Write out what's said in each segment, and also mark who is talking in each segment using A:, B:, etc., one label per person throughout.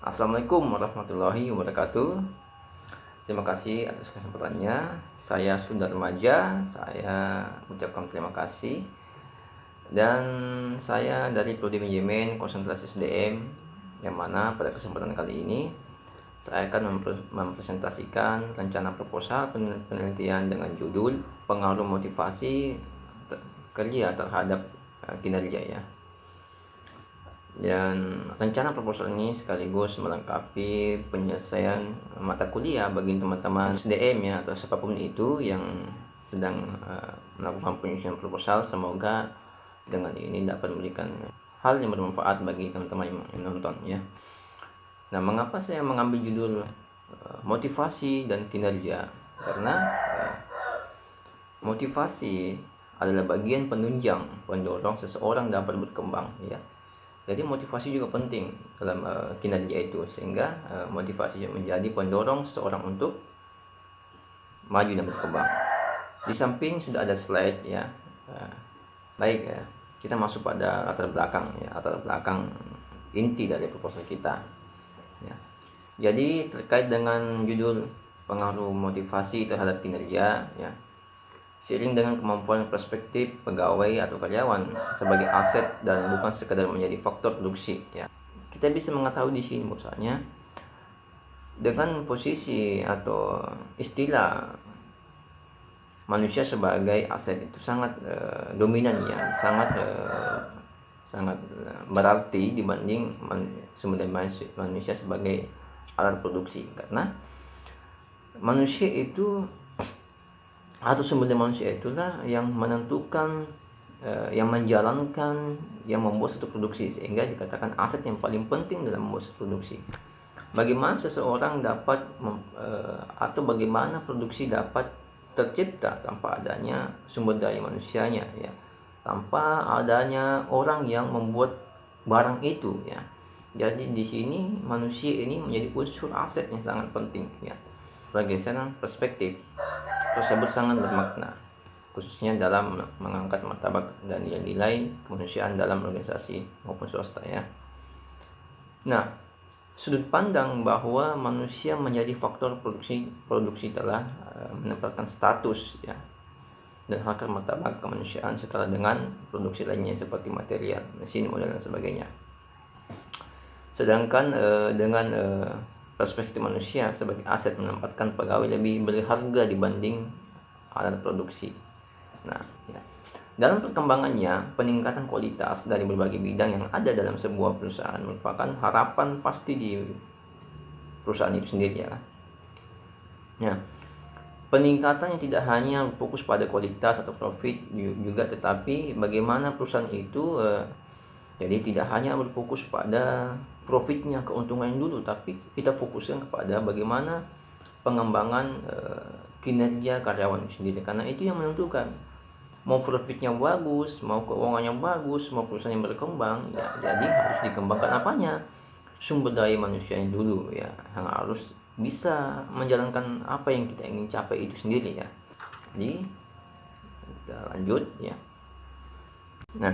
A: Assalamualaikum warahmatullahi wabarakatuh. Terima kasih atas kesempatannya. Saya sudah remaja. Saya ucapkan terima kasih. Dan saya dari Prodi Manajemen Konsentrasi SDM, yang mana pada kesempatan kali ini saya akan mempresentasikan rencana proposal penelitian dengan judul pengaruh motivasi kerja terhadap kinerja ya. Dan rencana proposal ini sekaligus melengkapi penyelesaian mata kuliah bagi teman-teman SDM ya, atau siapapun itu yang sedang melakukan penyusunan proposal. Semoga dengan ini dapat memberikan hal yang bermanfaat bagi teman-teman yang menonton ya. Nah, mengapa saya mengambil judul motivasi dan kinerja? Karena motivasi adalah bagian penunjang pendorong seseorang dapat berkembang ya. Jadi motivasi juga penting dalam kinerja itu, sehingga motivasi menjadi pendorong seseorang untuk maju dan berkembang. Di samping sudah ada slide ya. Baik ya, kita masuk pada latar belakang ya, latar belakang inti dari proposal kita. Ya. Jadi terkait dengan judul pengaruh motivasi terhadap kinerja ya. Seiring dengan kemampuan perspektif pegawai atau karyawan sebagai aset dan bukan sekadar menjadi faktor produksi ya. Kita bisa mengetahui di sini bahwasanya dengan posisi atau istilah manusia sebagai aset itu sangat dominan ya, sangat berarti dibanding sumber daya manusia sebagai alat produksi, karena manusia itu atau sumber daya manusia itulah yang menentukan, yang menjalankan, yang membuat satu produksi, sehingga dikatakan aset yang paling penting dalam membuat satu produksi. Bagaimana seseorang dapat atau bagaimana produksi dapat tercipta tanpa adanya sumber daya manusianya ya, tanpa adanya orang yang membuat barang itu ya. Jadi di sini manusia ini menjadi unsur aset yang sangat penting ya. Pergeseran perspektif tersebut sangat bermakna, khususnya dalam mengangkat martabat dan nilai-nilai kemanusiaan dalam organisasi maupun swasta ya. Nah, sudut pandang bahwa manusia menjadi faktor produksi telah menempatkan status ya dan harkat martabat kemanusiaan setara dengan produksi lainnya seperti material, mesin, modal dan sebagainya. Sedangkan dengan perspektif manusia sebagai aset menempatkan pegawai lebih berharga dibanding alat produksi. Nah, ya. Dalam perkembangannya, peningkatan kualitas dari berbagai bidang yang ada dalam sebuah perusahaan merupakan harapan pasti di perusahaan itu sendiri ya. Ya. Peningkatan yang tidak hanya fokus pada kualitas atau profit juga, tetapi bagaimana perusahaan itu jadi tidak hanya berfokus pada profitnya, keuntungan dulu, tapi kita fokuskan kepada bagaimana pengembangan kinerja karyawan sendiri, karena itu yang menentukan mau profitnya bagus, mau keuangannya bagus, mau perusahaan yang berkembang ya. Jadi harus dikembangkan apanya? Sumber daya manusianya dulu ya, yang harus bisa menjalankan apa yang kita ingin capai itu sendiri ya. Jadi kita lanjut ya. Nah,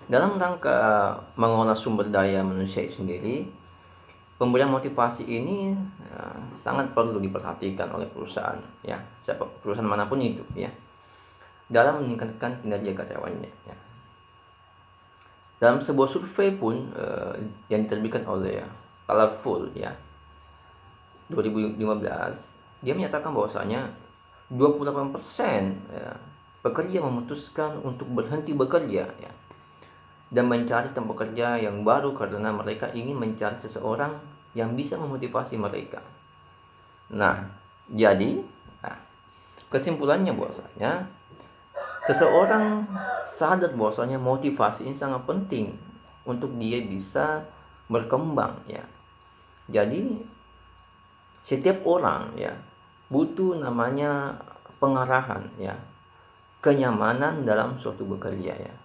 A: dalam rangka mengolah sumber daya manusia itu sendiri, pemberian motivasi ini sangat perlu diperhatikan oleh perusahaan ya, siapa perusahaan manapun itu ya, dalam meningkatkan kinerja karyawannya ya. Dalam sebuah survei pun yang diterbitkan oleh Colorful ya 2015, dia menyatakan bahwasanya 28% ya, pekerja memutuskan untuk berhenti bekerja ya dan mencari tempat kerja yang baru karena mereka ingin mencari seseorang yang bisa memotivasi mereka. Nah, jadi kesimpulannya bahwasanya seseorang sadar bahwasanya motivasi ini sangat penting untuk dia bisa berkembang ya. Jadi setiap orang ya butuh namanya pengarahan ya, kenyamanan dalam suatu bekerja ya.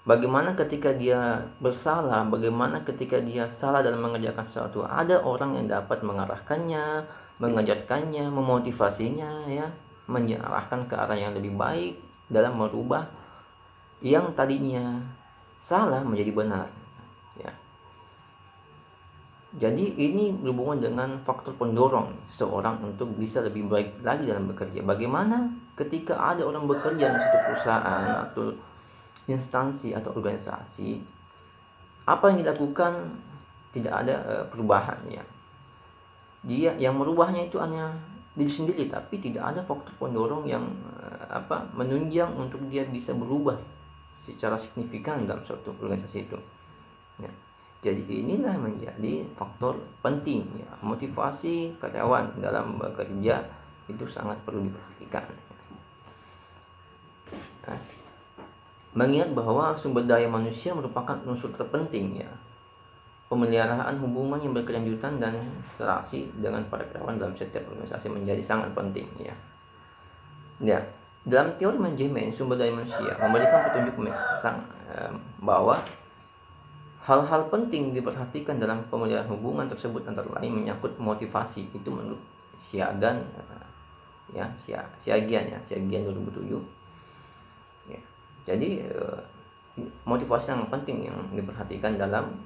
A: Bagaimana ketika dia bersalah, bagaimana ketika dia salah dalam mengerjakan sesuatu, ada orang yang dapat mengarahkannya, mengajarkannya, memotivasinya ya, mengarahkan ke arah yang lebih baik dalam merubah yang tadinya salah menjadi benar ya. Jadi ini berhubungan dengan faktor pendorong seseorang untuk bisa lebih baik lagi dalam bekerja. Bagaimana ketika ada orang bekerja di suatu perusahaan atau instansi atau organisasi, apa yang dilakukan tidak ada perubahan ya. Dia yang merubahnya itu hanya diri sendiri, tapi tidak ada faktor pendorong yang menunjang untuk dia bisa berubah secara signifikan dalam suatu organisasi itu. Ya. Jadi inilah menjadi faktor penting ya. Motivasi karyawan dalam bekerja itu sangat perlu diperhatikan. Nah, mengingat bahwa sumber daya manusia merupakan unsur terpenting ya. Pemeliharaan hubungan yang berkelanjutan dan serasi dengan para karyawan dalam setiap organisasi menjadi sangat penting ya. Ya, dalam teori manajemen sumber daya manusia memberikan petunjuk bahwa hal-hal penting diperhatikan dalam pemeliharaan hubungan tersebut antara lain menyangkut motivasi. Itu menurut Siagian ya, Siagian 2007. Ya. Jadi motivasi yang penting yang diperhatikan dalam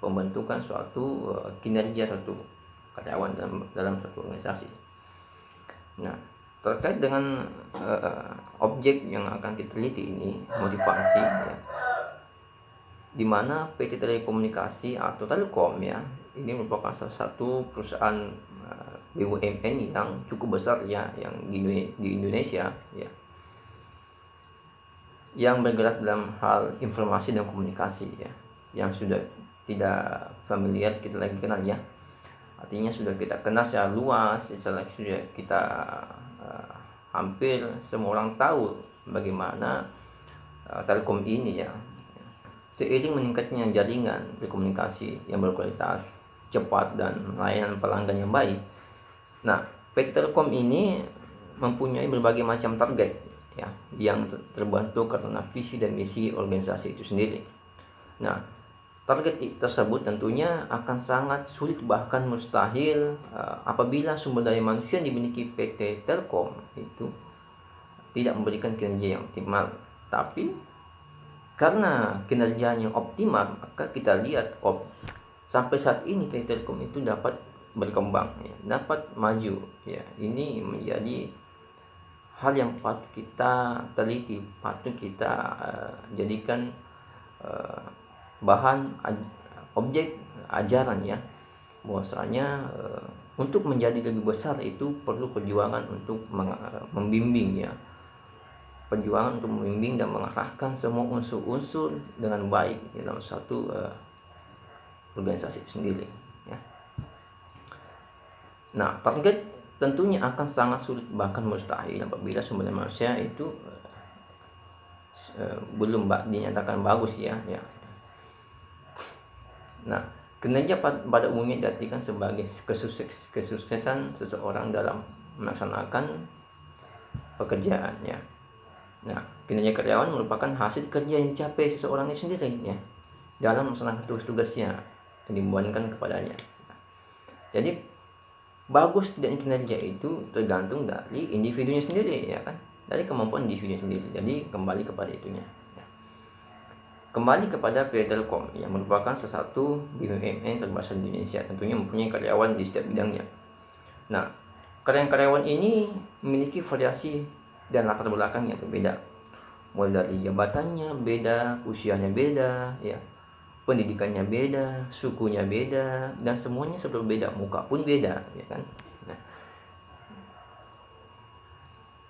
A: pembentukan suatu kinerja suatu karyawan dalam suatu organisasi. Nah, terkait dengan objek yang akan kita teliti ini, motivasi ya, di mana PT Telekomunikasi atau Telkom ya, ini merupakan salah satu perusahaan BUMN yang cukup besar ya yang di Indonesia ya, yang bergerak dalam hal informasi dan komunikasi ya, yang sudah tidak familiar kita lagi kenal ya, artinya sudah kita kenal secara luas, secara sudah kita hampir semua orang tahu bagaimana Telkom ini ya. Seiring meningkatnya jaringan telekomunikasi yang berkualitas, cepat, dan layanan pelanggan yang baik, nah PT Telkom ini mempunyai berbagai macam target ya, yang terbentuk karena visi dan misi organisasi itu sendiri. Nah, target tersebut tentunya akan sangat sulit bahkan mustahil apabila sumber daya manusia yang dimiliki PT Telkom itu tidak memberikan kinerja yang optimal. Tapi karena kinerjanya optimal, maka kita lihat sampai saat ini PT Telkom itu dapat berkembang, ya, dapat maju. Ya, ini menjadi hal yang patut kita teliti, patut kita jadikan bahan objek ajaran ya. Bahwasanya untuk menjadi lebih besar itu perlu perjuangan untuk membimbing ya. Perjuangan untuk membimbing dan mengarahkan semua unsur-unsur dengan baik dalam suatu organisasi sendiri ya. Nah, target tentunya akan sangat sulit bahkan mustahil apabila sumber daya manusia itu belum dinyatakan bagus ya. Nah, kinerja pada umumnya diartikan sebagai kesuksesan seseorang dalam melaksanakan pekerjaan ya. Nah, kinerja karyawan merupakan hasil kerja yang dicapai seseorang itu sendiri ya, dalam melaksanakan tugas-tugasnya yang dibebankan kepadanya. Jadi bagus tidaknya kinerja itu tergantung dari individunya sendiri ya kan, dari kemampuan individunya sendiri. Jadi kembali kepada itunya ya. Kembali kepada PT Telkom yang merupakan salah satu BUMN terbesar di Indonesia, tentunya mempunyai karyawan di setiap bidangnya. Nah, karyawan ini memiliki variasi dan latar belakang yang berbeda, mulai dari jabatannya beda, usianya beda ya, pendidikannya beda, sukunya beda, dan semuanya serba beda, muka pun beda ya kan.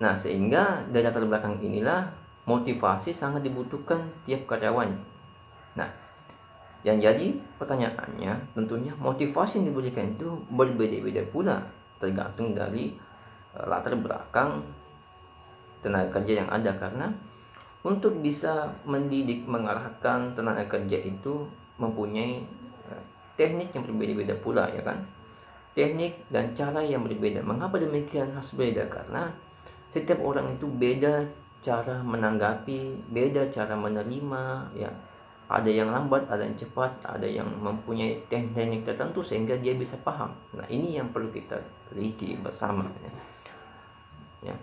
A: Nah, sehingga dari latar belakang inilah motivasi sangat dibutuhkan tiap karyawan. Nah, yang jadi pertanyaannya tentunya motivasi yang diberikan itu berbeda-beda pula tergantung dari latar belakang tenaga kerja yang ada, karena untuk bisa mendidik mengarahkan tenaga kerja itu mempunyai teknik yang berbeda-beda pula ya kan, teknik dan cara yang berbeda. Mengapa demikian harus beda? Karena setiap orang itu beda cara menanggapi, beda cara menerima ya. Ada yang lambat, ada yang cepat, ada yang mempunyai teknik tertentu sehingga dia bisa paham. Nah, ini yang perlu kita teliti bersama ya.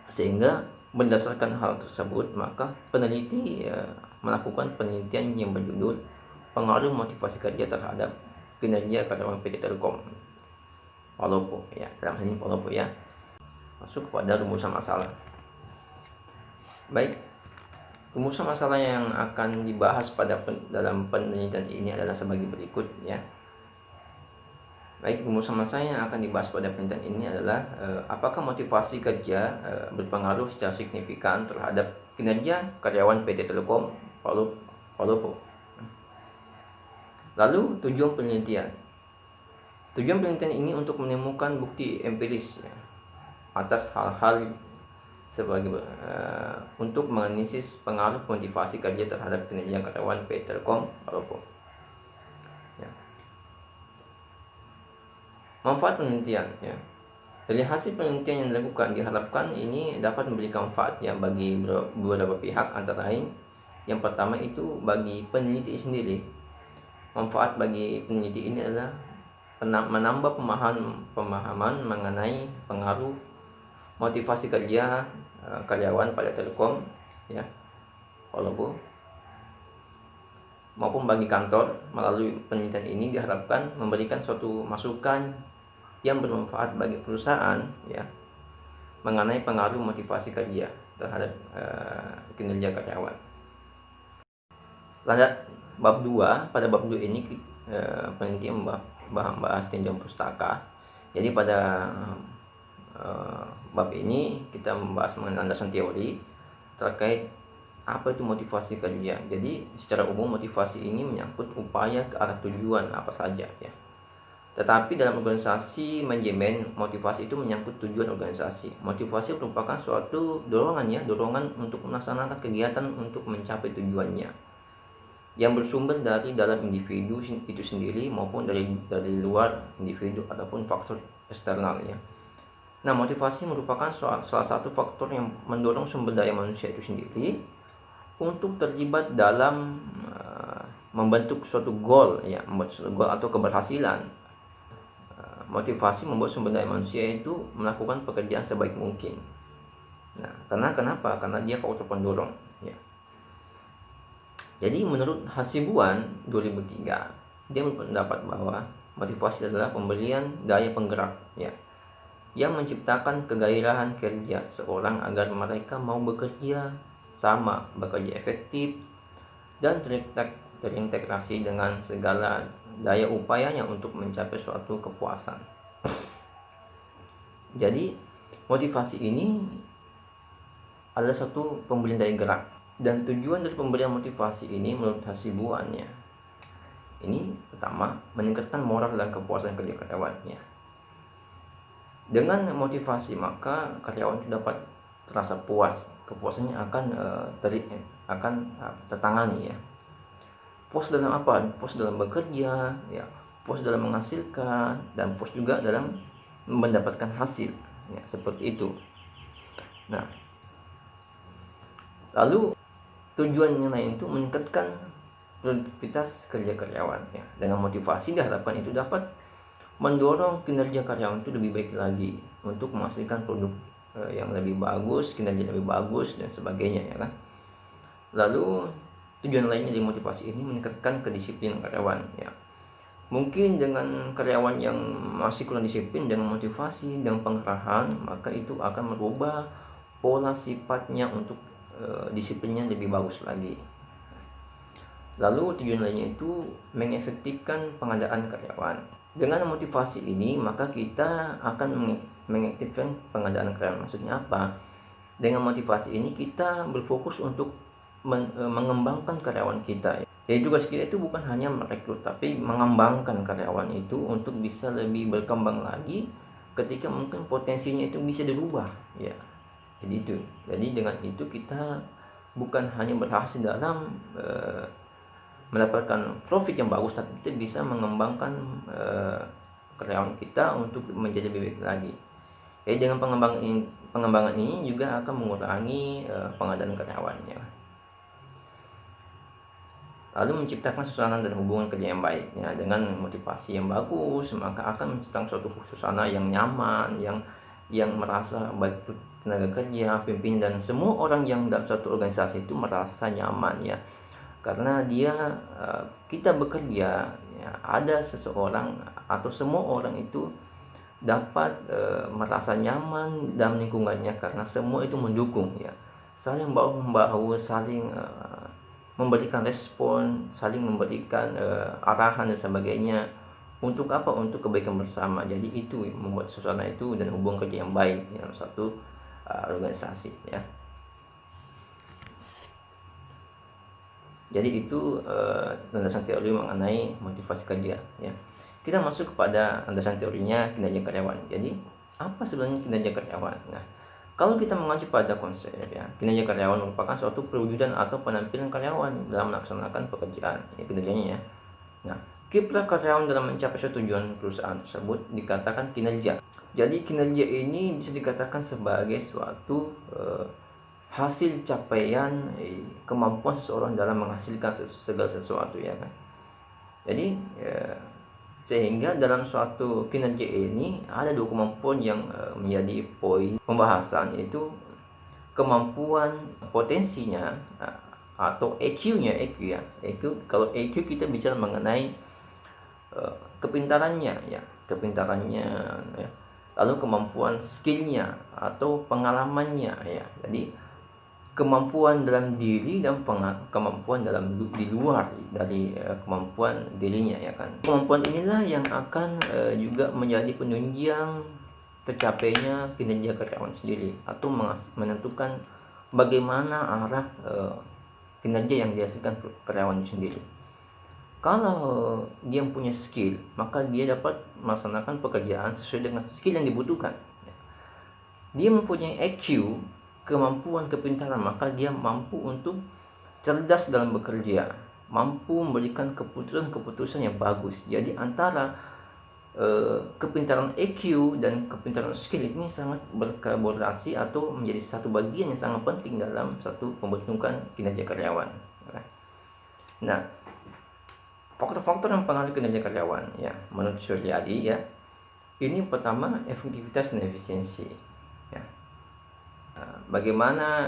A: Sehingga berdasarkan hal tersebut maka peneliti melakukan penelitian yang berjudul pengaruh motivasi kerja terhadap kinerja karyawan PT Telkom Palopo ya, dalam hal ini Palopo ya. Masuk kepada rumusan masalah. Baik, rumusan masalah yang akan dibahas dalam penelitian ini adalah sebagai berikut ya. Baik, rumusan masalah yang akan dibahas pada penelitian ini adalah apakah motivasi kerja berpengaruh secara signifikan terhadap kinerja karyawan PT Telkom Palopo. Lalu tujuan penelitian. Tujuan penelitian ini untuk menemukan bukti empiris ya, atas hal-hal sebagai untuk menganalisis pengaruh motivasi kerja terhadap kinerja karyawan PT Telkom Palopo. Ya. Manfaat penelitian ya. Dari hasil penelitian yang dilakukan diharapkan ini dapat memberikan manfaat ya bagi beberapa pihak, antara lain yang pertama itu bagi peneliti sendiri. Manfaat bagi peneliti ini adalah menambah pemahaman mengenai pengaruh motivasi kerja karyawan pada Telkom ya Palopo maupun bagi kantor. Melalui penelitian ini diharapkan memberikan suatu masukan yang bermanfaat bagi perusahaan ya mengenai pengaruh motivasi kerja terhadap kinerja karyawan. Lanjut bab 2. Pada bab 2 ini peneliti membahas tinjauan pustaka. Jadi pada bab ini kita membahas mengenai landasan teori terkait apa itu motivasi kerja. Jadi secara umum motivasi ini menyangkut upaya ke arah tujuan apa saja ya. Tetapi dalam organisasi manajemen, motivasi itu menyangkut tujuan organisasi. Motivasi merupakan suatu dorongan untuk melaksanakan kegiatan untuk mencapai tujuannya, yang bersumber dari dalam individu itu sendiri maupun dari luar individu ataupun faktor eksternal ya. Nah, motivasi merupakan salah satu faktor yang mendorong sumber daya manusia itu sendiri untuk terlibat dalam membentuk suatu goal ya, membuat suatu goal atau keberhasilan. Motivasi membuat sumber daya manusia itu melakukan pekerjaan sebaik mungkin. Nah, kenapa? Karena dia faktor pendorong ya. Jadi menurut Hasibuan 2003, dia berpendapat bahwa motivasi adalah pemberian daya penggerak ya, yang menciptakan kegairahan kerja seseorang agar mereka mau bekerja efektif dan terintegrasi dengan segala daya upayanya untuk mencapai suatu kepuasan. Jadi motivasi ini adalah suatu pemberian daya gerak. Dan tujuan dari pemberian motivasi ini menurut Hasibuannya, ini pertama, meningkatkan moral dan kepuasan kerja karyawannya. Dengan motivasi maka karyawan itu dapat terasa puas, kepuasannya akan tertangani ya. Puas dalam apa? Puas dalam bekerja ya, puas dalam menghasilkan, dan puas juga dalam mendapatkan hasil ya, seperti itu. Nah, lalu tujuan yang lain itu meningkatkan produktivitas kerja karyawan ya. Dengan motivasi diharapkan itu dapat mendorong kinerja karyawan itu lebih baik lagi untuk menghasilkan produk yang lebih bagus, kinerja lebih bagus dan sebagainya ya kan. Lalu tujuan lainnya dari motivasi ini meningkatkan kedisiplinan karyawan ya. Mungkin dengan karyawan yang masih kurang disiplin, dengan motivasi, dengan pengarahan, maka itu akan merubah pola sifatnya untuk disiplinnya lebih bagus lagi. Lalu tujuan lainnya itu mengefektifkan pengadaan karyawan. Dengan motivasi ini maka kita akan mengefektifkan pengadaan karyawan. Maksudnya apa? Dengan motivasi ini kita berfokus untuk mengembangkan karyawan kita. Jadi tugas kita itu bukan hanya merekrut, tapi mengembangkan karyawan itu untuk bisa lebih berkembang lagi ketika mungkin potensinya itu bisa dirubah ya. Jadi dengan itu kita bukan hanya berhasil dalam mendapatkan profit yang bagus, tapi kita bisa mengembangkan karyawan kita untuk menjadi lebih baik lagi. Jadi dengan pengembangan ini juga akan mengurangi pengadaan karyawannya. Lalu menciptakan suasana dan hubungan kerja yang baik ya. Dengan motivasi yang bagus maka akan menciptakan suatu suasana yang nyaman, yang merasa baik tenaga kerja, pimpinan, dan semua orang yang dalam suatu organisasi itu merasa nyaman ya. Karena kita bekerja ya, ada seseorang atau semua orang itu dapat merasa nyaman dalam lingkungannya karena semua itu mendukung, ya, saling bahu membahu, saling memberikan respon, saling memberikan arahan dan sebagainya. Untuk apa? Untuk kebaikan bersama. Jadi itu membuat suasana itu dan hubungan kerja yang baik dalam satu organisasi, ya. Jadi itu landasan teori mengenai motivasi kerja, ya. Kita masuk kepada landasan teorinya kinerja karyawan. Jadi apa sebenarnya kinerja karyawan? Nah, kalau kita mengacu pada konsep, ya, kinerja karyawan merupakan suatu perwujudan atau penampilan karyawan dalam melaksanakan pekerjaan, ya, kinerjanya, ya. Nah, kiprah karyawan dalam mencapai suatu tujuan perusahaan tersebut dikatakan kinerja. Jadi kinerja ini bisa dikatakan sebagai suatu hasil capaian kemampuan seseorang dalam menghasilkan segala sesuatu, ya kan. Jadi sehingga dalam suatu kinerja ini ada dua kemampuan yang menjadi poin pembahasan, yaitu kemampuan potensinya atau EQ-nya, EQ, ya. EQ, kalau EQ kita bicara mengenai kepintarannya, ya, kepintarannya, ya. Lalu kemampuan skillnya atau pengalamannya, ya. Jadi kemampuan dalam diri dan kemampuan di luar dari kemampuan dirinya, ya kan. Kemampuan inilah yang akan juga menjadi penunjang tercapainya kinerja karyawan sendiri atau menentukan bagaimana arah kinerja yang dihasilkan karyawan sendiri. Kalau dia punya skill, maka dia dapat melaksanakan pekerjaan sesuai dengan skill yang dibutuhkan. Dia mempunyai EQ, kemampuan kepintaran, maka dia mampu untuk cerdas dalam bekerja, mampu memberikan keputusan-keputusan yang bagus. Jadi antara kepintaran EQ dan kepintaran skill ini sangat berkolaborasi atau menjadi satu bagian yang sangat penting dalam satu pembentukan kinerja karyawan. Nah, faktor-faktor yang mempengaruhi kinerja karyawan, ya, menurut Suryadi, ya, ini pertama efektivitas dan efisiensi, ya. Bagaimana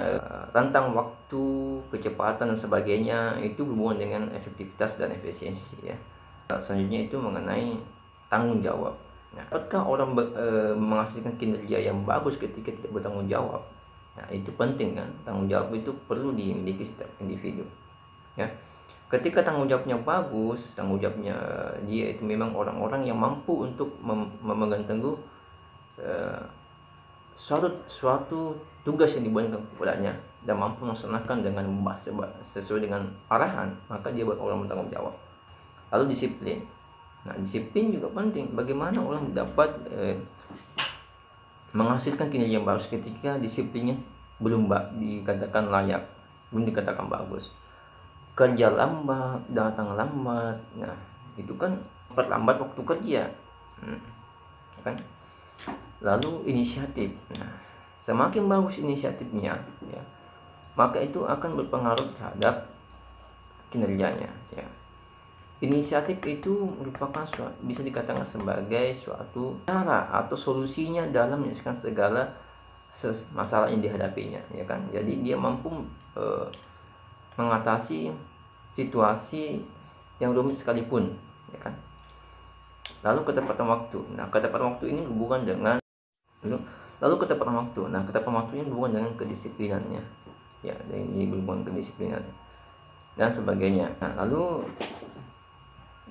A: rentang waktu, kecepatan dan sebagainya itu berhubungan dengan efektivitas dan efisiensi, ya. Selanjutnya itu mengenai tanggung jawab. Nah, apakah orang menghasilkan kinerja yang bagus ketika tidak bertanggung jawab? Nah, itu penting, kan. Tanggung jawab itu perlu dimiliki setiap individu, ya. Ketika tanggung jawabnya bagus, tanggung jawabnya dia itu memang orang-orang yang mampu untuk memegang teguh suatu tugas yang diberikan kepadanya dan mampu melaksanakan dengan sesuai dengan arahan, maka dia orang bertanggung jawab. Lalu disiplin. Nah, disiplin juga penting. Bagaimana orang dapat menghasilkan kinerja yang bagus ketika disiplinnya belum dikatakan layak, belum dikatakan bagus. Kerja lambat, datang lambat, nah itu kan perlambat waktu kerja, kan. Lalu inisiatif. Nah, semakin bagus inisiatifnya, ya, maka itu akan berpengaruh terhadap kinerjanya, ya. Inisiatif itu merupakan bisa dikatakan sebagai suatu cara atau solusinya dalam menyelesaikan segala masalah yang dihadapinya, ya kan. Jadi dia mampu mengatasi situasi yang rumit sekalipun, ya kan. Lalu ketepatan waktu. Nah, ketepatan waktu ini berhubungan dengan lalu ketepatan waktu. Nah, ketepatan waktunya berhubungan dengan kedisiplinannya, ya, ini berhubungan kedisiplinan dan sebagainya. Nah, lalu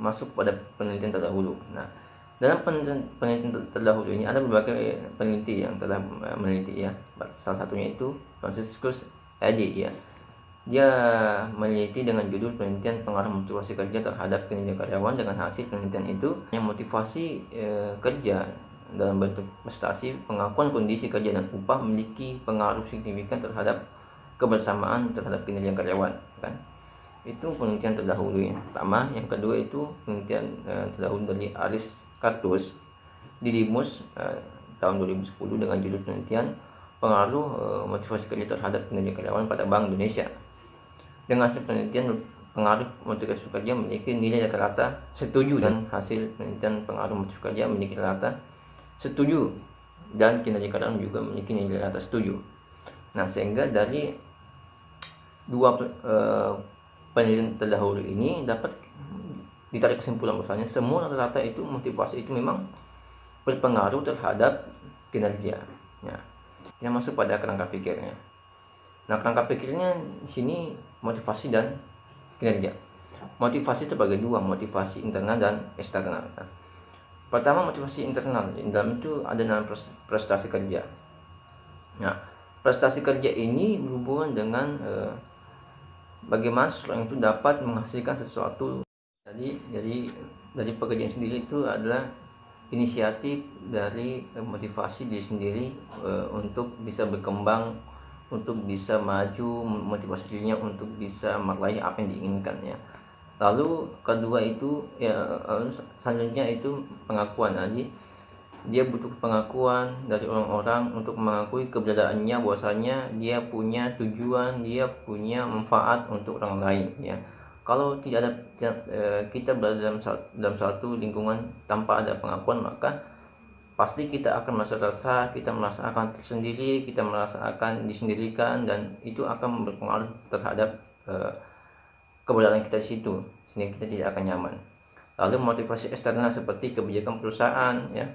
A: masuk pada penelitian terdahulu. Nah, dalam penelitian terdahulu ini ada berbagai peneliti yang telah meneliti, ya. Salah satunya itu Franciscus Eddy, ya. Dia meneliti dengan judul penelitian pengaruh motivasi kerja terhadap kinerja karyawan. Dengan hasil penelitian itu, yang motivasi kerja dalam bentuk prestasi, pengakuan kondisi kerja dan upah memiliki pengaruh signifikan terhadap kebersamaan terhadap kinerja karyawan, kan. Itu penelitian terdahulu yang pertama. Yang kedua itu penelitian terdahulu dari Aristarchus Didymus tahun 2010 dengan judul penelitian pengaruh motivasi kerja terhadap kinerja karyawan pada Bank Indonesia. Dengan hasil penelitian pengaruh motivasi kerja memiliki nilai rata-rata setuju, dan hasil penelitian pengaruh motivasi kerja memiliki rata setuju dan kinerja karyawan juga memiliki nilai rata setuju. Nah, sehingga dari dua penelitian terdahulu ini dapat ditarik kesimpulan bahwasanya semua rata-rata itu motivasi itu memang berpengaruh terhadap kinerja. Ya, yang masuk pada kerangka pikirnya. Nah, kerangka pikirnya di sini motivasi dan kinerja. Motivasi terbagi dua, motivasi internal dan eksternal. Nah, pertama motivasi internal, dalam itu ada nama prestasi kerja. Nah, prestasi kerja ini berhubungan dengan bagaimana seseorang itu dapat menghasilkan sesuatu. Jadi dari pekerjaan sendiri itu adalah inisiatif dari motivasi diri sendiri untuk bisa berkembang, untuk bisa maju, motivasi dirinya untuk bisa meraih apa yang diinginkan ya. Lalu kedua itu ya, selanjutnya itu pengakuan. Jadi dia butuh pengakuan dari orang-orang untuk mengakui keberadaannya, bahwasanya dia punya tujuan, dia punya manfaat untuk orang lain ya. Kalau tidak ada kita berada dalam satu lingkungan tanpa ada pengakuan, maka pasti kita akan merasa resah, kita merasa akan tersendiri, kita merasa akan disendirikan, dan itu akan berpengaruh terhadap keberadaan kita di situ, sehingga kita tidak akan nyaman. Lalu motivasi eksternal seperti kebijakan perusahaan ya,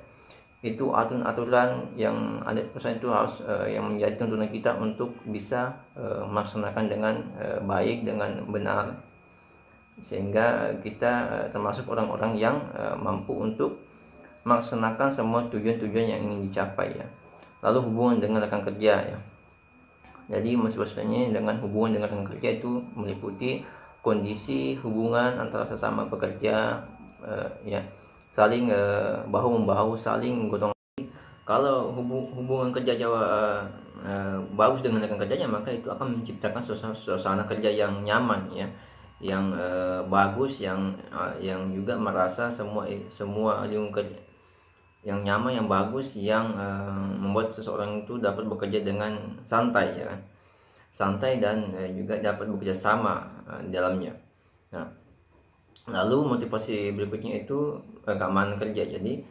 A: itu aturan-aturan yang ada perusahaan itu harus yang menjadi tuntunan kita untuk bisa melaksanakan dengan baik, dengan benar, sehingga kita termasuk orang-orang yang mampu untuk melaksanakan semua tujuan-tujuan yang ingin dicapai ya. Lalu hubungan dengan rekan kerja ya. Jadi motivasinya dengan hubungan dengan rekan kerja itu meliputi kondisi hubungan antara sesama pekerja ya, saling bahu membahu, saling gotong. Kalau hubungan kerja bagus dengan rekan kerjanya, maka itu akan menciptakan suasana kerja yang nyaman ya, yang bagus, yang juga merasa semua lingkungan kerja yang nyaman, yang bagus, yang membuat seseorang itu dapat bekerja dengan santai ya kan, santai, dan juga dapat bekerja sama di dalamnya. Nah, lalu motivasi berikutnya itu keamanan kerja. Jadi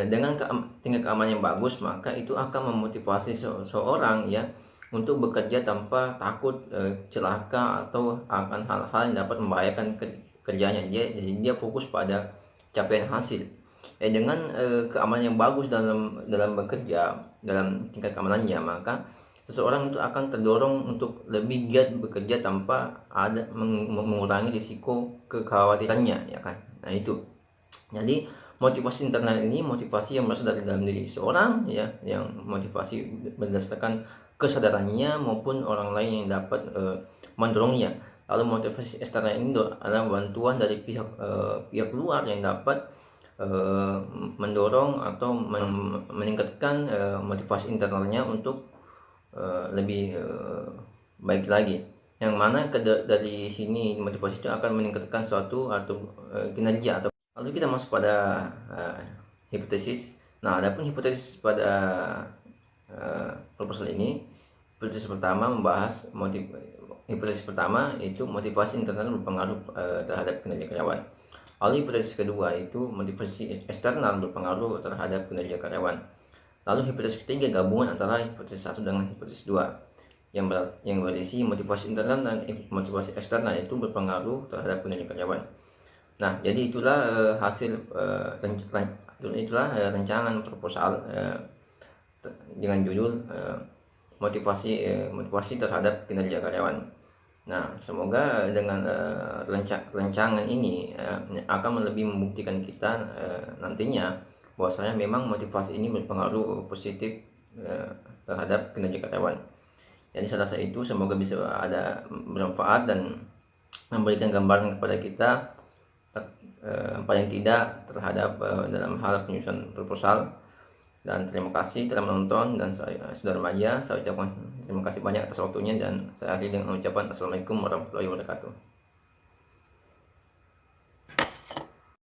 A: dengan tingkat keamanan yang bagus, maka itu akan memotivasi seorang ya untuk bekerja tanpa takut celaka atau akan hal-hal yang dapat membahayakan kerjanya. Jadi dia fokus pada capaian hasil. Dengan keamanan yang bagus dalam bekerja, dalam tingkat keamanannya, maka seseorang itu akan terdorong untuk lebih giat bekerja tanpa ada mengurangi risiko kekhawatirannya ya kan. Nah itu. Jadi motivasi internal ini motivasi yang berasal dari dalam diri seorang ya, yang motivasi berdasarkan kesadarannya maupun orang lain yang dapat mendorongnya. Lalu motivasi eksternal ini adalah bantuan dari pihak luar yang dapat mendorong atau meningkatkan motivasi internalnya untuk lebih baik lagi. Yang mana dari sini motivasi itu akan meningkatkan suatu atau kinerja. Atau lalu kita masuk pada hipotesis. Nah, adapun hipotesis pada proposal ini, hipotesis pertama membahas hipotesis pertama itu motivasi internal berpengaruh terhadap kinerja karyawan. Lalu hipotesis kedua itu motivasi eksternal berpengaruh terhadap kinerja karyawan. Lalu hipotesis ketiga gabungan antara hipotesis 1 dengan hipotesis 2 yang berisi motivasi internal dan motivasi eksternal itu berpengaruh terhadap kinerja karyawan. Nah, jadi itulah hasil rancangan proposal dengan judul motivasi terhadap kinerja karyawan. Nah, semoga dengan rancangan ini akan lebih membuktikan kita nantinya bahwasanya memang motivasi ini berpengaruh positif terhadap kinerja karyawan. Jadi salah satu itu semoga bisa ada bermanfaat dan memberikan gambaran kepada kita paling tidak terhadap dalam hal penyusunan proposal. Dan terima kasih telah menonton, dan saudara Maya, saya ucapkan terima kasih banyak atas waktunya, dan saya akhiri dengan ucapan Assalamualaikum warahmatullahi wabarakatuh.